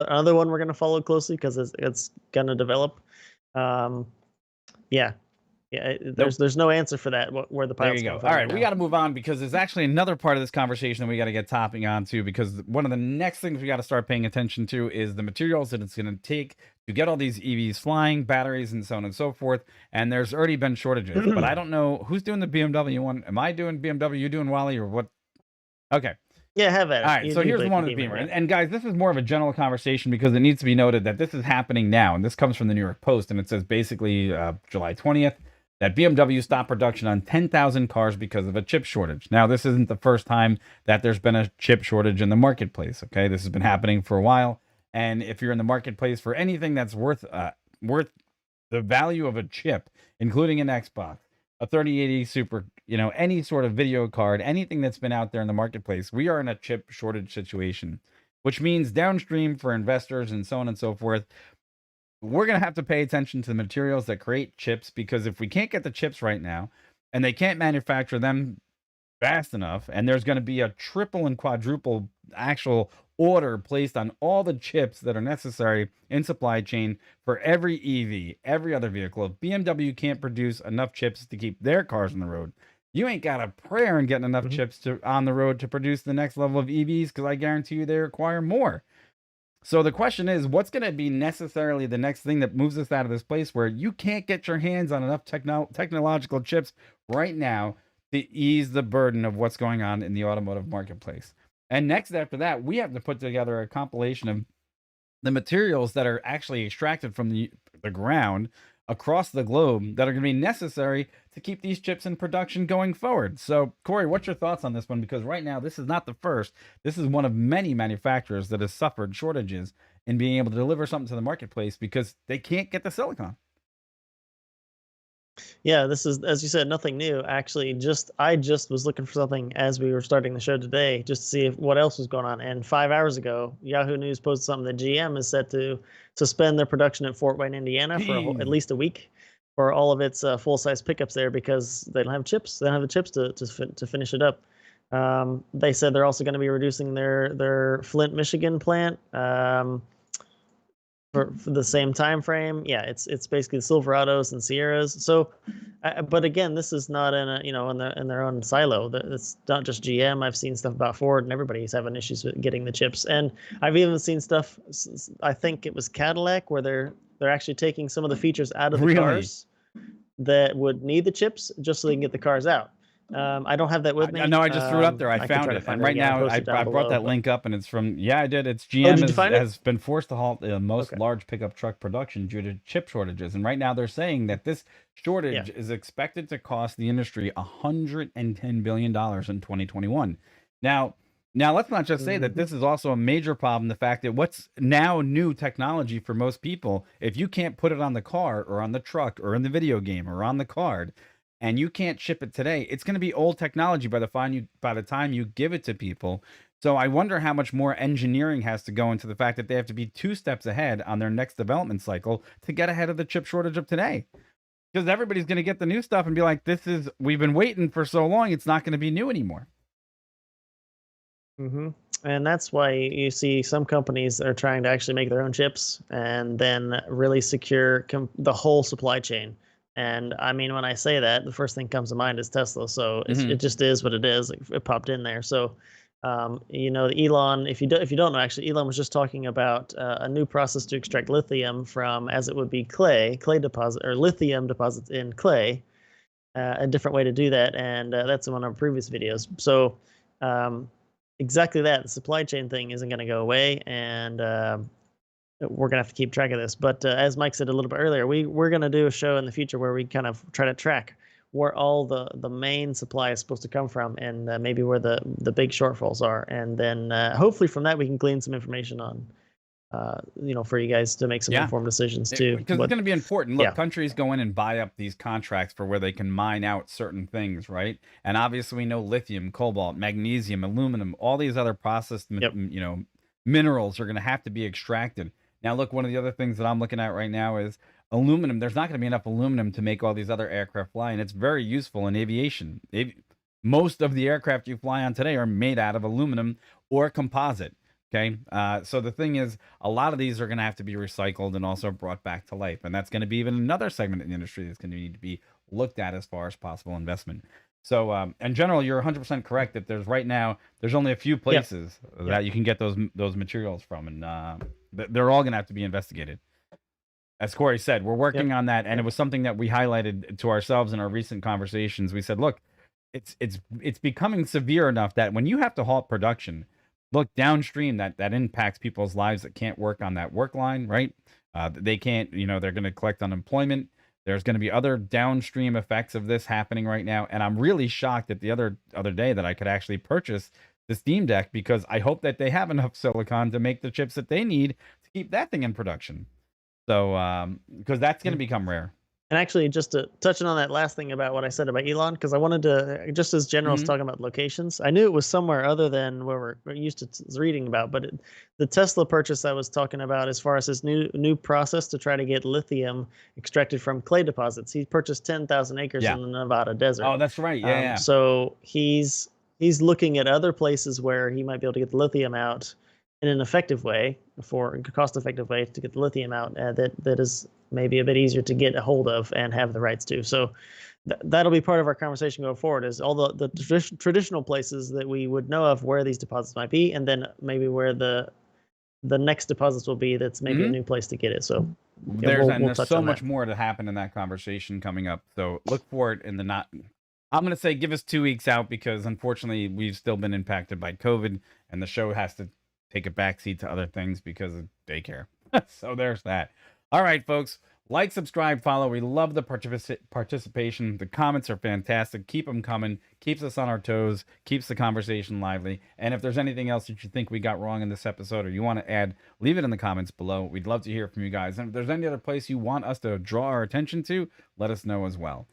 another one we're going to follow closely because it's going to develop. Um, yeah, yeah. Nope. There's no answer for that. Where the There you pilot's go. coming All from right, right we now. got to move on because there's actually another part of this conversation that we got to get topping on to, because one of the next things we got to start paying attention to is the materials that it's going to take to get all these EVs flying, batteries, and so on and so forth. And there's already been shortages, but I don't know who's doing the BMW one. Am I doing BMW? You doing Wally, or what? Okay. Yeah, have at All it. right, so You here's the one with Beamer. Beamer. Yeah. And guys, this is more of a general conversation because it needs to be noted that this is happening now. And this comes from the New York Post. And it says basically July 20th that BMW stopped production on 10,000 cars because of a chip shortage. Now, this isn't the first time that there's been a chip shortage in the marketplace. Okay, this has been happening for a while. And if you're in the marketplace for anything that's worth the value of a chip, including an Xbox, a 3080 Super, any sort of video card, anything that's been out there in the marketplace, we are in a chip shortage situation, which means downstream for investors and so on and so forth, we're going to have to pay attention to the materials that create chips, because if we can't get the chips right now and they can't manufacture them fast enough, and there's going to be a triple and quadruple actual order placed on all the chips that are necessary in supply chain for every EV, every other vehicle. If BMW can't produce enough chips to keep their cars on the road, you ain't got a prayer in getting enough chips on the road to produce the next level of EVs, because I guarantee you they require more. So the question is, what's going to be necessarily the next thing that moves us out of this place where you can't get your hands on enough technological chips right now to ease the burden of what's going on in the automotive marketplace? And next after that, we have to put together a compilation of the materials that are actually extracted from the ground across the globe that are going to be necessary to keep these chips in production going forward. So, Corey, what's your thoughts on this one? Because right now, this is not the first. This is one of many manufacturers that has suffered shortages in being able to deliver something to the marketplace because they can't get the silicon. Yeah, this is, as you said, nothing new. Actually, I just was looking for something as we were starting the show today, just to see what else was going on. And 5 hours ago, Yahoo News posted something that GM is set to suspend their production at Fort Wayne, Indiana, for at least a week for all of its full-size pickups there, because they don't have chips. They don't have the chips to finish it up. They said they're also going to be reducing their Flint, Michigan plant. For the same time frame. Yeah, it's basically the Silverados and Sierras. So, but again, this is not in a in their own silo. It's not just GM. I've seen stuff about Ford, and everybody's having issues with getting the chips. And I've even seen stuff. I think it was Cadillac, where they're actually taking some of the features out of the cars that would need the chips, just so they can get the cars out. I don't have that with me. No, I just threw it up there. I found it. And right now, I brought that link up, and it's from, I did. It's GM has been forced to halt most large pickup truck production due to chip shortages. And right now, they're saying that this shortage is expected to cost the industry $110 billion in 2021. Now, let's not just say that this is also a major problem. The fact that what's now new technology for most people, if you can't put it on the car or on the truck or in the video game or on the card, and you can't ship it today, it's going to be old technology by the time you give it to people. So I wonder how much more engineering has to go into the fact that they have to be 2 steps ahead on their next development cycle to get ahead of the chip shortage of today. Because everybody's going to get the new stuff and be like, we've been waiting for so long, it's not going to be new anymore. And that's why you see some companies that are trying to actually make their own chips and then really secure the whole supply chain. And I mean, when I say that, the first thing comes to mind is Tesla. So it just is what it is. It popped in there. So, Elon, if you don't know, actually, Elon was just talking about a new process to extract lithium from, as it would be clay deposit, or lithium deposits in clay, a different way to do that. And that's in one of our previous videos. So exactly that. The supply chain thing isn't going to go away. And we're gonna have to keep track of this. But as Mike said a little bit earlier, we're gonna do a show in the future where we kind of try to track where all the main supply is supposed to come from, and maybe where the big shortfalls are, and then hopefully from that we can glean some information on for you guys to make some informed decisions too. Because it's going to be important. Look, countries go in and buy up these contracts for where they can mine out certain things, right? And obviously we know lithium, cobalt, magnesium, aluminum, all these other processed minerals are going to have to be extracted. Now, look, one of the other things that I'm looking at right now is aluminum. There's not going to be enough aluminum to make all these other aircraft fly, and it's very useful in aviation. Most of the aircraft you fly on today are made out of aluminum or composite. Okay. So the thing is, a lot of these are going to have to be recycled and also brought back to life. And that's going to be even another segment in the industry that's going to need to be looked at as far as possible investment. So in general, you're 100% correct that there's only a few places that you can get those materials from. And they're all going to have to be investigated. As Corey said, we're working on that. And it was something that we highlighted to ourselves in our recent conversations. We said, look, it's becoming severe enough that when you have to halt production, look downstream, that impacts people's lives that can't work on that work line, right? They can't, they're going to collect unemployment. There's going to be other downstream effects of this happening right now. And I'm really shocked that the other day that I could actually purchase the Steam Deck, because I hope that they have enough silicon to make the chips that they need to keep that thing in production. So, because that's going to become rare. And actually, just to touching on that last thing about what I said about Elon, because I wanted to, just as generals talking about locations, I knew it was somewhere other than where we're used to reading about. But the Tesla purchase I was talking about, as far as his new process to try to get lithium extracted from clay deposits, he purchased 10,000 acres in the Nevada desert. Oh, that's right. Yeah. So he's looking at other places where he might be able to get the lithium out in an effective way, for a cost-effective way to get the lithium out that is maybe a bit easier to get a hold of and have the rights to. So that'll be part of our conversation going forward, is all the traditional places that we would know of where these deposits might be, and then maybe where the next deposits will be. That's maybe a new place to get it. So there's so much more to happen in that conversation coming up. So look for it in the I'm going to say give us 2 weeks out, because unfortunately we've still been impacted by COVID, and the show has to take a backseat to other things because of daycare. So there's that. All right, folks. Like, subscribe, follow. We love the participation. The comments are fantastic. Keep them coming. Keeps us on our toes. Keeps the conversation lively. And if there's anything else that you think we got wrong in this episode or you want to add, leave it in the comments below. We'd love to hear from you guys. And if there's any other place you want us to draw our attention to, let us know as well.